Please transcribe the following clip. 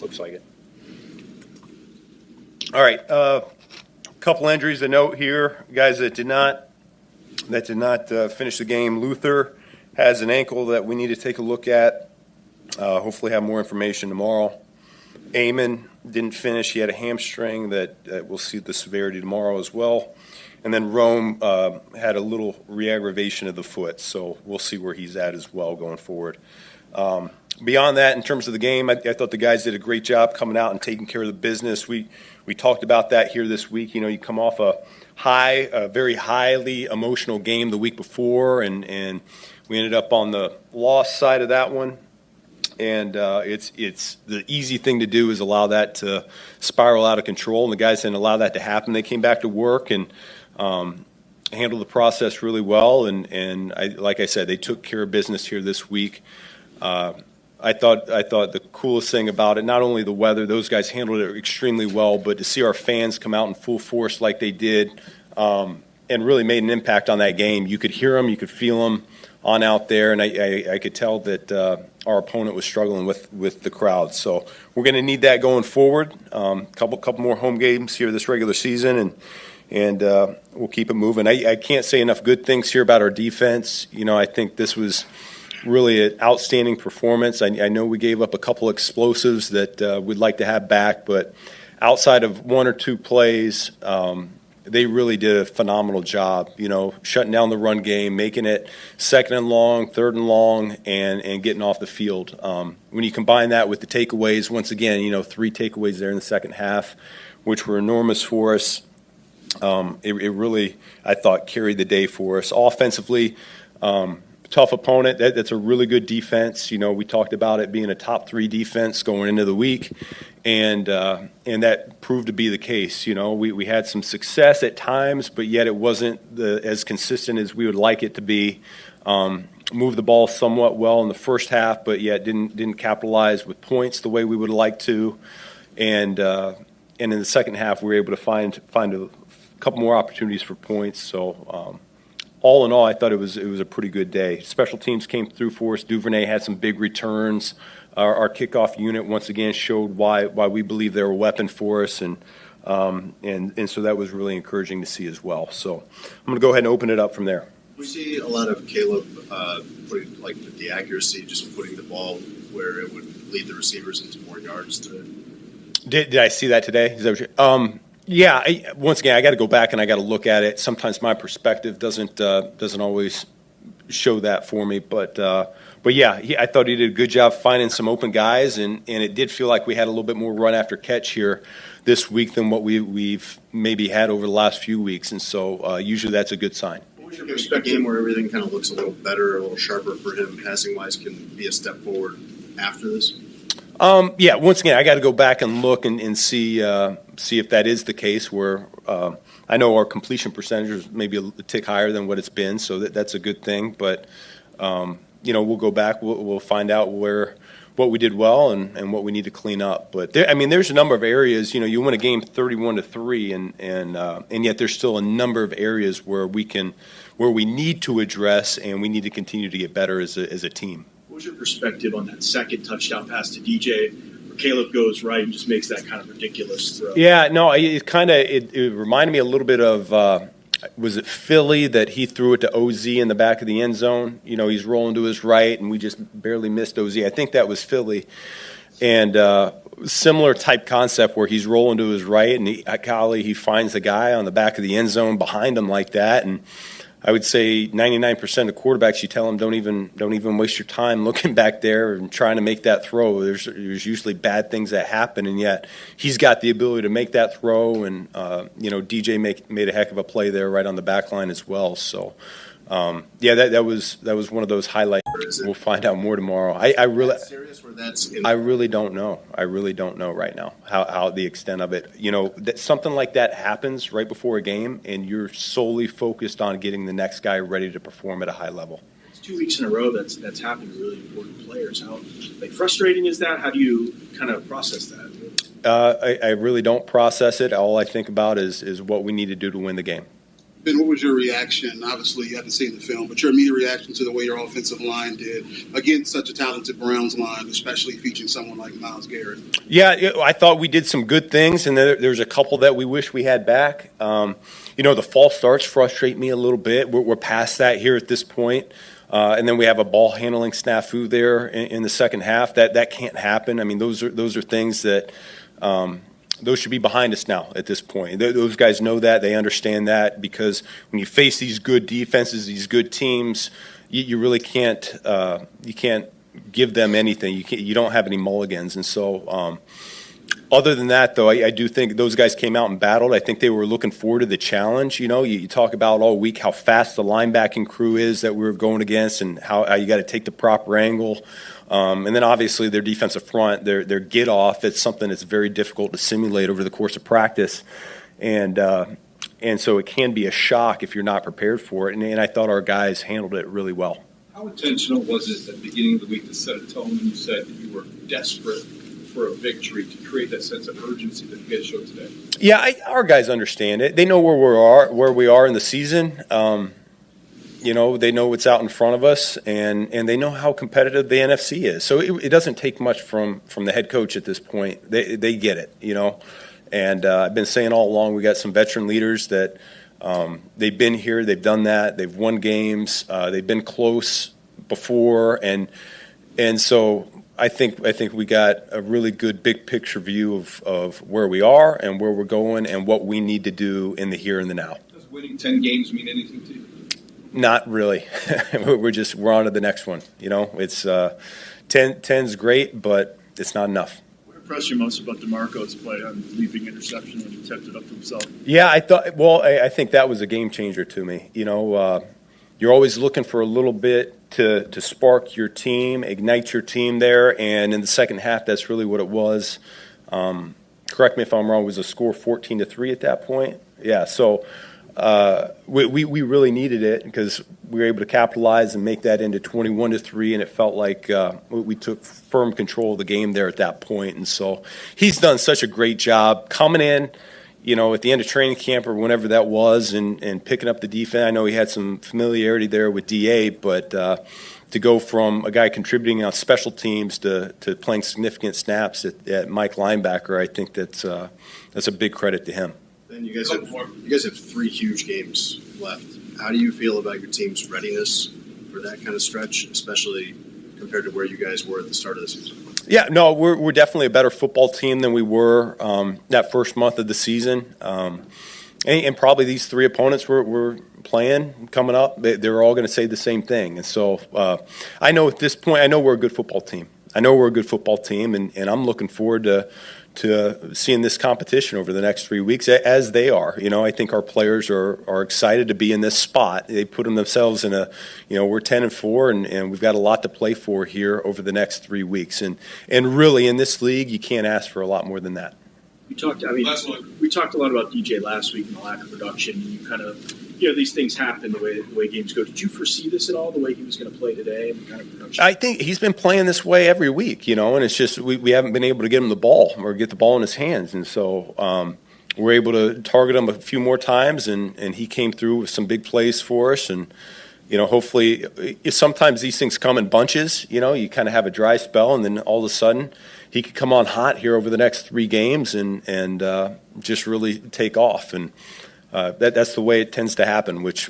Looks like it. All right, a couple injuries to note here. Guys that did not finish the game. Luther has an ankle that we need to take a look at. Hopefully have more information tomorrow. Eamon didn't finish. He had a hamstring that we'll see the severity tomorrow as well. And then Rome had a little re-aggravation of the foot, so we'll see where he's at as well going forward. Beyond that, in terms of the game, I thought the guys did a great job coming out and taking care of the business. We talked about that here this week. You know, you come off a very highly emotional game the week before, and we ended up on the loss side of that one. And it's the easy thing to do is allow that to spiral out of control, and the guys didn't allow that to happen. They came back to work and handled the process really well, and like I said, they took care of business here this week. I thought the coolest thing about it, not only the weather, those guys handled it extremely well, but to see our fans come out in full force like they did and really made an impact on that game. You could hear them, you could feel them on out there, and I could tell that our opponent was struggling with the crowd. So we're going to need that going forward. Couple more home games here this regular season, and we'll keep it moving. I can't say enough good things here about our defense. You know, I think this was really an outstanding performance. I know we gave up a couple explosives that we'd like to have back, but outside of one or two plays, they really did a phenomenal job, you know, shutting down the run game, making it second and long, third and long, and getting off the field. When you combine that with the takeaways, once again, you know, 3 takeaways there in the second half, which were enormous for us. It really, I thought, carried the day for us. Offensively, tough opponent. That's a really good defense. You know, we talked about it being a top 3 defense going into the week, and that proved to be the case. You know, we had some success at times, but yet it wasn't as consistent as we would like it to be. Moved the ball somewhat well in the first half, but yet didn't capitalize with points the way we would like to. And in the second half, we were able to find a couple more opportunities for points. So all in all, I thought it was a pretty good day. Special teams came through for us. Duvernay had some big returns. Our kickoff unit once again showed why we believe they're a weapon for us, and so that was really encouraging to see as well. So I'm going to go ahead and open it up from there. We see a lot of Caleb putting with the accuracy, just putting the ball where it would lead the receivers into more yards. Did I see that today? Is that what you? Yeah. Once again, I got to go back and I got to look at it. Sometimes my perspective doesn't always show that for me, but yeah, I thought he did a good job finding some open guys, and it did feel like we had a little bit more run after catch here this week than what we've maybe had over the last few weeks, and so usually that's a good sign. What was your perspective? A game where everything kind of looks a little better, a little sharper for him, passing wise, can be a step forward after this? Yeah, once again, I got to go back and look and see if that is the case. Where I know our completion percentage is maybe a tick higher than what it's been, so that's a good thing. But you know, we'll go back, we'll find out what we did well and what we need to clean up. But there's a number of areas. You know, you win a game 31-3, and yet there's still a number of areas where we need to address, and we need to continue to get better as a team. What was your perspective on that second touchdown pass to DJ, where Caleb goes right and just makes that kind of ridiculous throw? Yeah, no, it reminded me a little bit of was it Philly that he threw it to OZ in the back of the end zone? You know, he's rolling to his right, and we just barely missed OZ. I think that was Philly, and similar type concept where he's rolling to his right, and he finds the guy on the back of the end zone behind him like that, and I would say 99% of quarterbacks, you tell them don't even waste your time looking back there and trying to make that throw. There's usually bad things that happen, and yet he's got the ability to make that throw. And DJ made a heck of a play there right on the back line as well. So yeah, that was one of those highlights. We'll find out more tomorrow. I really don't know. I really don't know right now how the extent of it. You know, something like that happens right before a game, and you're solely focused on getting the next guy ready to perform at a high level. It's 2 weeks in a row that's happened to really important players. How frustrating is that? How do you kind of process that? I really don't process it. All I think about is what we need to do to win the game. Ben, what was your reaction? Obviously, you haven't seen the film, but your immediate reaction to the way your offensive line did against such a talented Browns line, especially featuring someone like Myles Garrett? Yeah, I thought we did some good things, and there's a couple that we wish we had back. The false starts frustrate me a little bit. We're past that here at this point. And then we have a ball handling snafu there in the second half. That can't happen. I mean, those are things that those should be behind us now at this point. Those guys know that. They understand that, because when you face these good defenses, these good teams, you really can't give them anything. You don't have any mulligans. And so other than that, though, I do think those guys came out and battled. I think they were looking forward to the challenge. You talk about all week how fast the linebacking crew is that we were going against, and how you got to take the proper angle. And then obviously their defensive front, their get off, it's something that's very difficult to simulate over the course of practice. And so it can be a shock if you're not prepared for it. And I thought our guys handled it really well. How intentional was it at the beginning of the week to set a tone when you said that you were desperate for a victory, to create that sense of urgency that you guys showed today? Yeah, our guys understand it. They know where we are in the season. They know what's out in front of us, and they know how competitive the NFC is. So it doesn't take much from the head coach at this point. They get it, And I've been saying all along, we got some veteran leaders that they've been here, they've done that, they've won games, they've been close before, and so I think we got a really good big picture view of where we are and where we're going and what we need to do in the here and the now. Does winning 10 games mean anything to you? Not really. we're on to the next one. It's 10's great, but it's not enough. What impressed you most about DeMarco's play on the leaping interception when he tipped it up to himself? Yeah, I think that was a game changer to me. You're always looking for a little bit to spark your team, ignite your team there, and in the second half, that's really what it was. Correct me if I'm wrong, was the score 14-3 at that point? Yeah, so we really needed it, because we were able to capitalize and make that into 21-3, and it felt like we took firm control of the game there at that point. And so he's done such a great job coming in, at the end of training camp or whenever that was, and picking up the defense. I know he had some familiarity there with DA, but to go from a guy contributing on special teams to playing significant snaps at Mike linebacker, I think that's a big credit to him. Then you guys have 3 huge games left. How do you feel about your team's readiness for that kind of stretch, especially compared to where you guys were at the start of the season? Yeah, no, we're definitely a better football team than we were that first month of the season. And probably these 3 opponents we're playing coming up, they're all going to say the same thing. And so I know at this point, I know we're a good football team. And I'm looking forward to seeing this competition over the next 3 weeks, as they are. I think our players are excited to be in this spot. They put themselves in we're 10-4, and we've got a lot to play for here over the next 3 weeks. And really, in this league, you can't ask for a lot more than that. We talked a lot about DJ last week and the lack of production. And you kind of, these things happen the way games go. Did you foresee this at all, the way he was going to play today and the kind of production? I think he's been playing this way every week, and it's just we haven't been able to get him the ball or get the ball in his hands. And so we're able to target him a few more times, and he came through with some big plays for us. And, hopefully sometimes these things come in bunches. You kind of have a dry spell, and then all of a sudden he could come on hot here over the next 3 games and just really take off. And that's the way it tends to happen, which